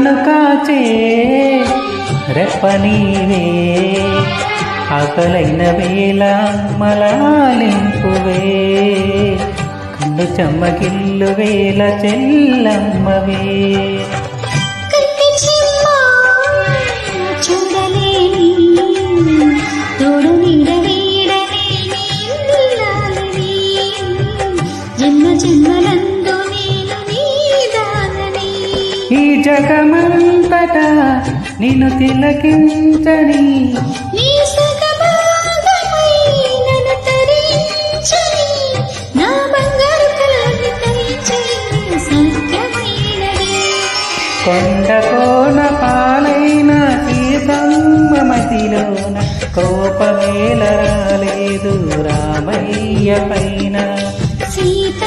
కలలు కాచే రెప్పనీవే ఆకలైన వేళ మలాలింపువే కన్ను చెమ్మగిల్లు వేళ చెల్లమ్మవే ఈ జగమంతటా నిన్ను తిలకించని కొండ కోన పాలైన సీతమ్మ మతిలోన కోపమేల రాలేదు రామయ్య పైన సీత